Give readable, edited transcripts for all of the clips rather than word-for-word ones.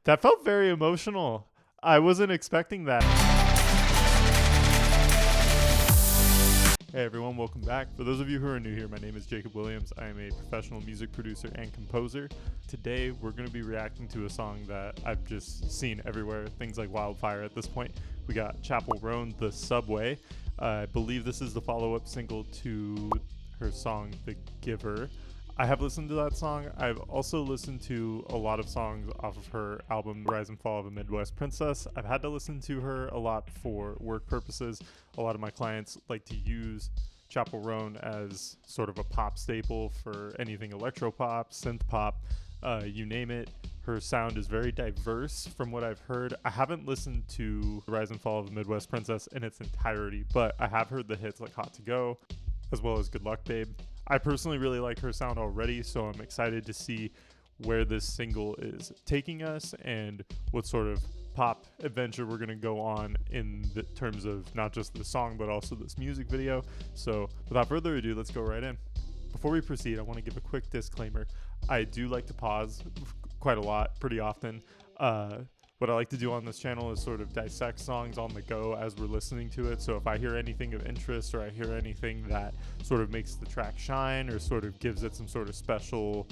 That felt very emotional. I wasn't expecting that. Hey everyone, welcome back. For those of you who are new here, my name is Jacob Williams. I am a professional music producer and composer. Today, we're going to be reacting to a song that I've just seen everywhere, things like wildfire at this point. We got Chappell ROAN, The Subway. I believe this is the follow-up single to her song, The Giver. I have listened to that song. I've also listened to a lot of songs off of her album, Rise and Fall of a Midwest Princess. I've had to listen to her a lot for work purposes. A lot of my clients like to use Chappell ROAN as sort of a pop staple for anything electropop, synth pop, you name it. Her sound is very diverse from what I've heard. I haven't listened to Rise and Fall of a Midwest Princess in its entirety, but I have heard the hits like Hot to Go, as well as Good Luck Babe. I personally really like her sound already, so I'm excited to see where this single is taking us and what sort of pop adventure we're going to go on in the terms of not just the song, but also this music video. So without further ado, let's go right in. Before we proceed, I want to give a quick disclaimer. I do like to pause quite a lot, pretty often. What I like to do on this channel is sort of dissect songs on the go as we're listening to it. So if I hear anything of interest or I hear anything that sort of makes the track shine or sort of gives it some sort of special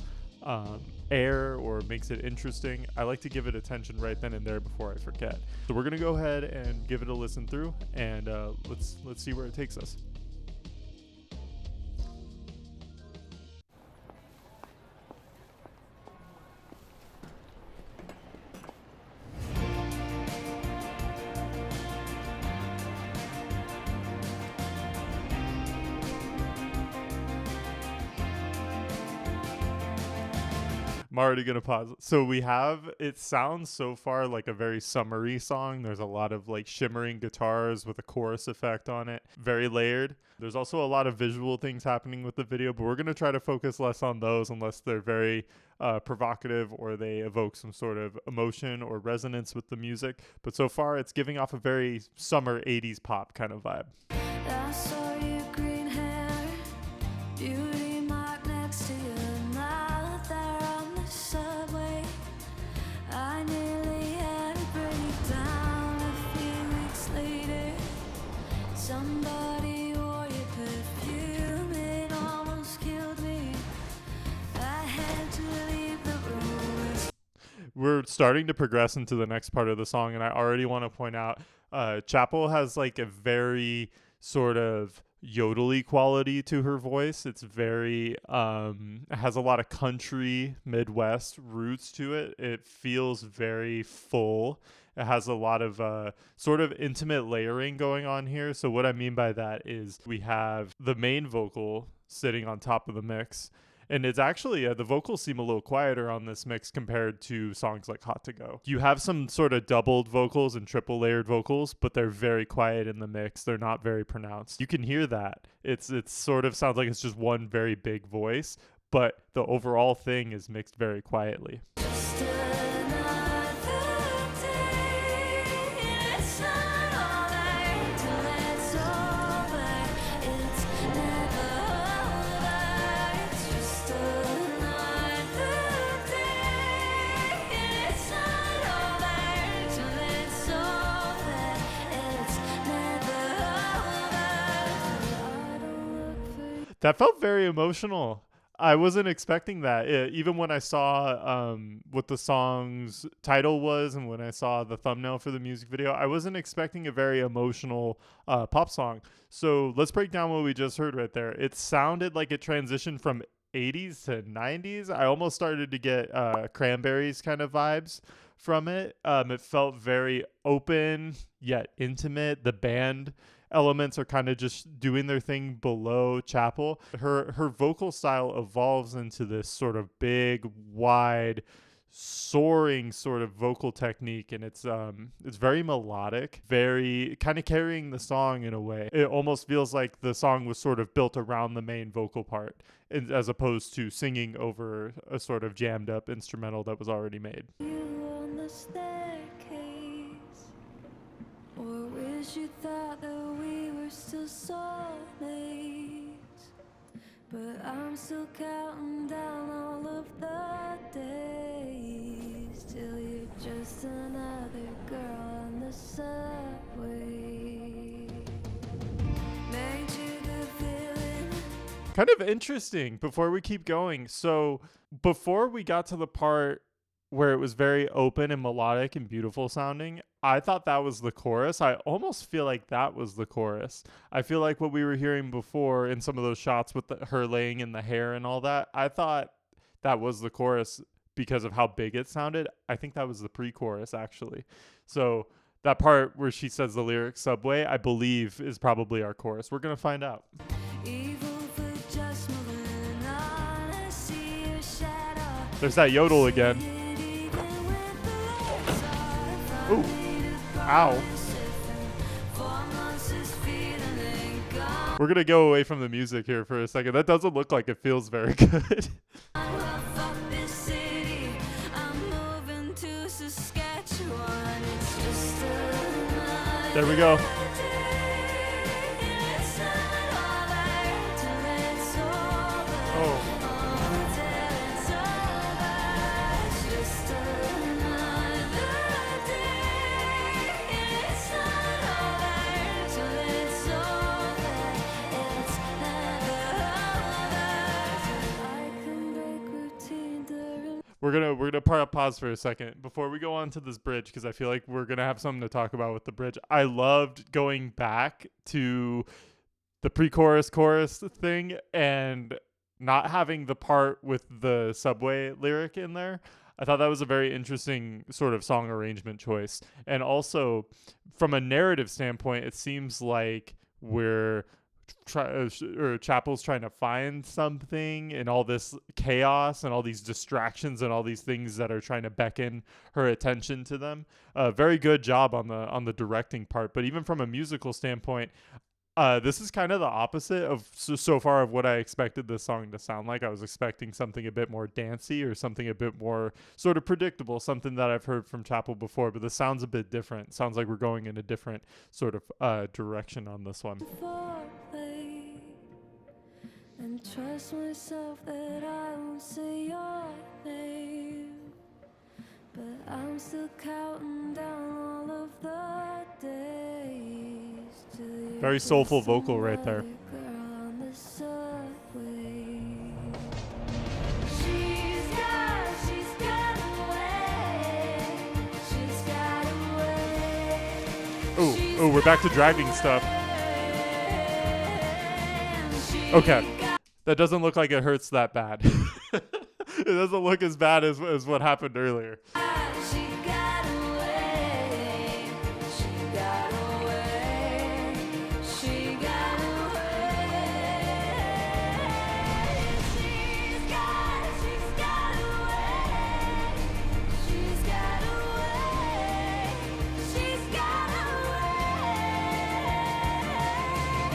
air or makes it interesting, I like to give it attention right then and there before I forget. So we're gonna go ahead and give it a listen through, and let's see where it takes us. I'm already gonna pause. So we have, it sounds so far like a very summery song. There's a lot of like shimmering guitars with a chorus effect on it, very layered. There's also a lot of visual things happening with the video, but we're gonna try to focus less on those unless they're very provocative or they evoke some sort of emotion or resonance with the music. But so far it's giving off a very summer 80s pop kind of vibe. I saw your green hair, beauty mark next to your mouth there on the subway. I nearly had a breakdown a few weeks later. Somebody wore your perfume, it almost killed me. I had to leave the room. We're starting to progress into the next part of the song, and I already want to point out Chappell has like a very sort of yodely quality to her voice. It's very has a lot of country Midwest roots to it. It feels very full. It has a lot of sort of intimate layering going on here. So what I mean by that is we have the main vocal sitting on top of the mix. And it's actually, the vocals seem a little quieter on this mix compared to songs like Hot to Go. You have some sort of doubled vocals and triple layered vocals, but they're very quiet in the mix. They're not very pronounced. You can hear that. It's sort of sounds like it's just one very big voice, but the overall thing is mixed very quietly. Just another day, it's not over till it's over. It's never over. It's just another day, it's not over till it's over. It's never over. I don't look for you. That felt very emotional. I wasn't expecting that. Even when I saw what the song's title was and when I saw the thumbnail for the music video, I wasn't expecting a very emotional pop song. So let's break down what we just heard right there. It sounded like it transitioned from 80s to 90s. I almost started to get Cranberries kind of vibes from it. It felt very open yet intimate. The band elements are kind of just doing their thing below Chappell. Her vocal style evolves into this sort of big, wide, soaring sort of vocal technique, and it's very melodic, very kind of carrying the song in a way. It almost feels like the song was sort of built around the main vocal part, as opposed to singing over a sort of jammed up instrumental that was already made. You on the staircase, or wish you thought that we were still soulmates. But I'm still counting down all of the days till you're just just another girl on the subway. Made you the villain. Kind of interesting before we keep going. So before we got to the part where it was very open and melodic and beautiful sounding, I thought that was the chorus. I almost feel like that was the chorus. I feel like what we were hearing before in some of those shots with her laying in the hair and all that, I thought that was the chorus because of how big it sounded. I think that was the pre-chorus actually. So that part where she says the lyric subway, I believe is probably our chorus. We're going to find out. There's that yodel again. Ooh. Ow. We're going to go away from the music here for a second. That doesn't look like it feels very good. There we go. Oh. We're gonna pause for a second before we go on to this bridge because I feel like we're gonna have something to talk about with the bridge. I loved going back to the pre-chorus chorus thing and not having the part with the subway lyric in there. I thought that was a very interesting sort of song arrangement choice. And also from a narrative standpoint, it seems like Chappell's trying to find something in all this chaos and all these distractions and all these things that are trying to beckon her attention to them. Very good job on the directing part. But even from a musical standpoint, this is kind of the opposite of so far of what I expected this song to sound like. I was expecting something a bit more dancey or something a bit more sort of predictable, something that I've heard from Chappell before, but this sounds a bit different. Sounds like we're going in a different sort of direction on this one. And trust myself that I won't say your name, but I'm still counting down all of the days till very soulful vocal right there. Oh, we're back to dragging stuff. Okay. That doesn't look like it hurts that bad. It doesn't look as bad as what happened earlier.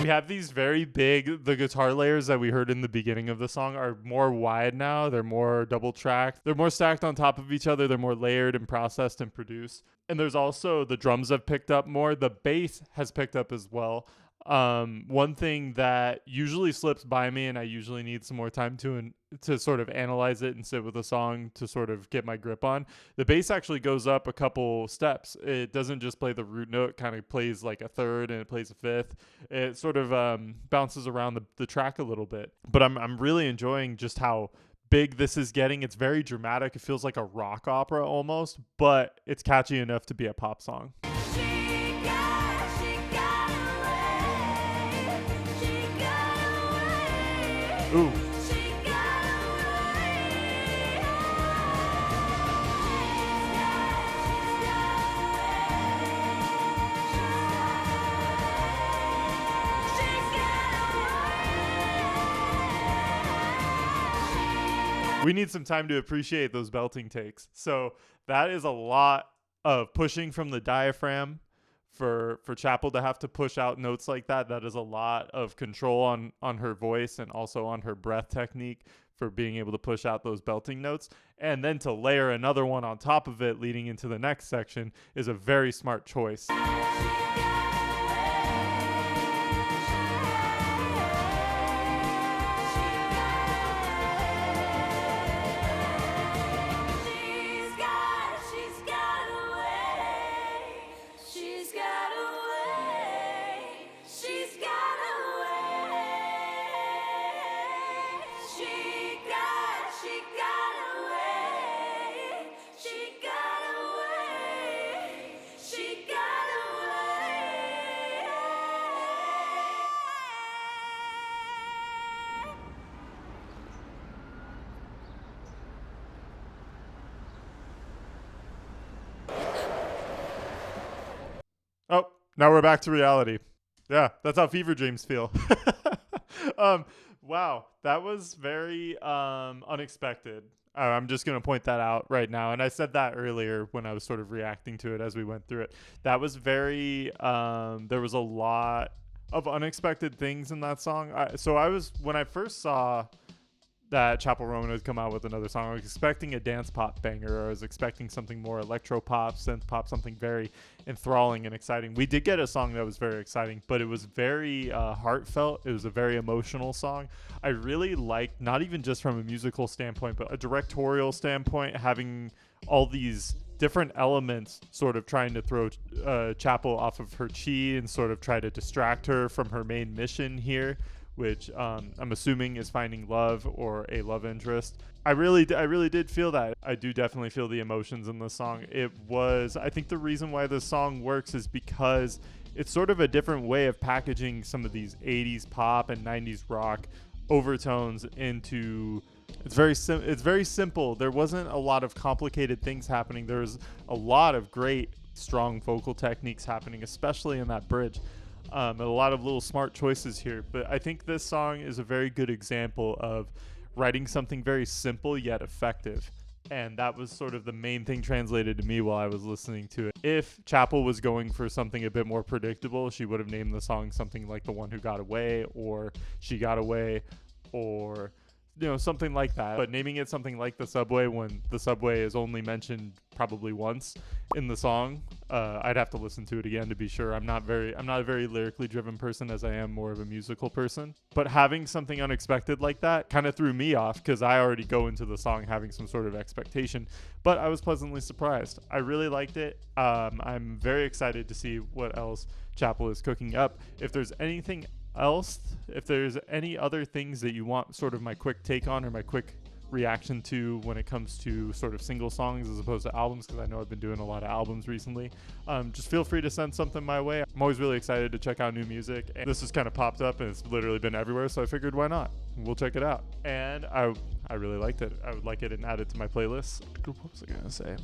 We have these very big, the guitar layers that we heard in the beginning of the song are more wide now. They're more double tracked. They're more stacked on top of each other. They're more layered and processed and produced. And there's also the drums have picked up more. The bass has picked up as well. One thing that usually slips by me, and I usually need some more time to sort of analyze it and sit with a song to sort of get my grip on. The bass actually goes up a couple steps. It doesn't just play the root note, kind of plays like a third and it plays a fifth. It sort of bounces around the track a little bit. But I'm really enjoying just how big this is getting. It's very dramatic. It feels like a rock opera almost, but it's catchy enough to be a pop song. Ooh. We need some time to appreciate those belting takes. So that is a lot of pushing from the diaphragm. For Chappell to have to push out notes like that, that is a lot of control on her voice and also on her breath technique for being able to push out those belting notes. And then to layer another one on top of it leading into the next section is a very smart choice. Now we're back to reality. Yeah, that's how fever dreams feel. Wow, that was very unexpected. I'm just going to point that out right now. And I said that earlier when I was sort of reacting to it as we went through it. That was very, there was a lot of unexpected things in that song. When I first saw that Chappell Roan had come out with another song, I was expecting a dance pop banger, or I was expecting something more electro pop, synth pop, something very enthralling and exciting. We did get a song that was very exciting, but it was very heartfelt. It was a very emotional song. I really liked, not even just from a musical standpoint, but a directorial standpoint, having all these different elements sort of trying to throw Chappell off of her chi and sort of try to distract her from her main mission here, which I'm assuming is finding love or a love interest. I really did feel that. I do definitely feel the emotions in the song. I think the reason why this song works is because it's sort of a different way of packaging some of these 80s pop and 90s rock overtones into. It's very simple. There wasn't a lot of complicated things happening. There was a lot of great, strong vocal techniques happening, especially in that bridge. And a lot of little smart choices here. But I think this song is a very good example of writing something very simple yet effective. And that was sort of the main thing translated to me while I was listening to it. If Chappell was going for something a bit more predictable, she would have named the song something like The One Who Got Away, or She Got Away, or something like that. But naming it something like The Subway when the subway is only mentioned probably once in the song, I'd have to listen to it again to be sure. I'm not a very lyrically driven person, as I am more of a musical person. But having something unexpected like that kind of threw me off, because I already go into the song having some sort of expectation. But I was pleasantly surprised. I really liked it. I'm very excited to see what else Chappell is cooking up. If there's anything else, if there's any other things that you want sort of my quick take on or my quick reaction to when it comes to sort of single songs as opposed to albums, because I know I've been doing a lot of albums recently, just feel free to send something my way. I'm always really excited to check out new music, and this has kind of popped up and it's literally been everywhere, so I figured why not? We'll check it out. And I really liked it. I would like it and add it to my playlist. What was I gonna say?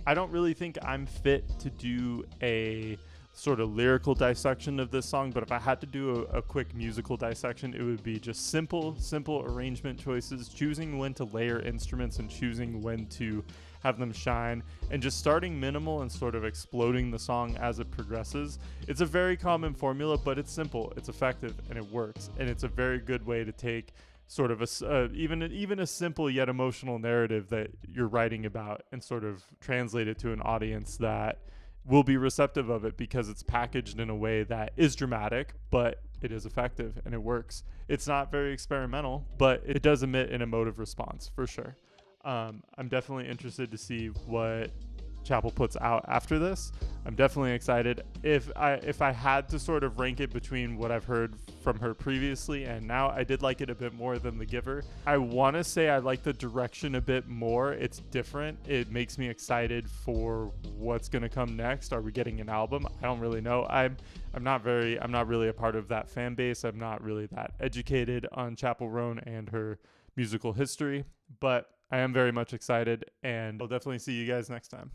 I don't really think I'm fit to do a sort of lyrical dissection of this song, but if I had to do a quick musical dissection, it would be just simple arrangement choices, choosing when to layer instruments and choosing when to have them shine, and just starting minimal and sort of exploding the song as it progresses. It's a very common formula, but it's simple, it's effective, and it works, and it's a very good way to take sort of even a simple yet emotional narrative that you're writing about and sort of translate it to an audience that will be receptive of it, because it's packaged in a way that is dramatic, but it is effective and it works. It's not very experimental, but it does emit an emotive response for sure. I'm definitely interested to see what Chappell puts out after this. I'm definitely excited. If I had to sort of rank it between what I've heard from her previously and now, I did like it a bit more than The Giver. I want to say I like the direction a bit more. It's different. It makes me excited for what's going to come next. Are we getting an album? I don't really know. I'm not really a part of that fan base. I'm not really that educated on Chappell Roan and her musical history, but I am very much excited, and I'll definitely see you guys next time.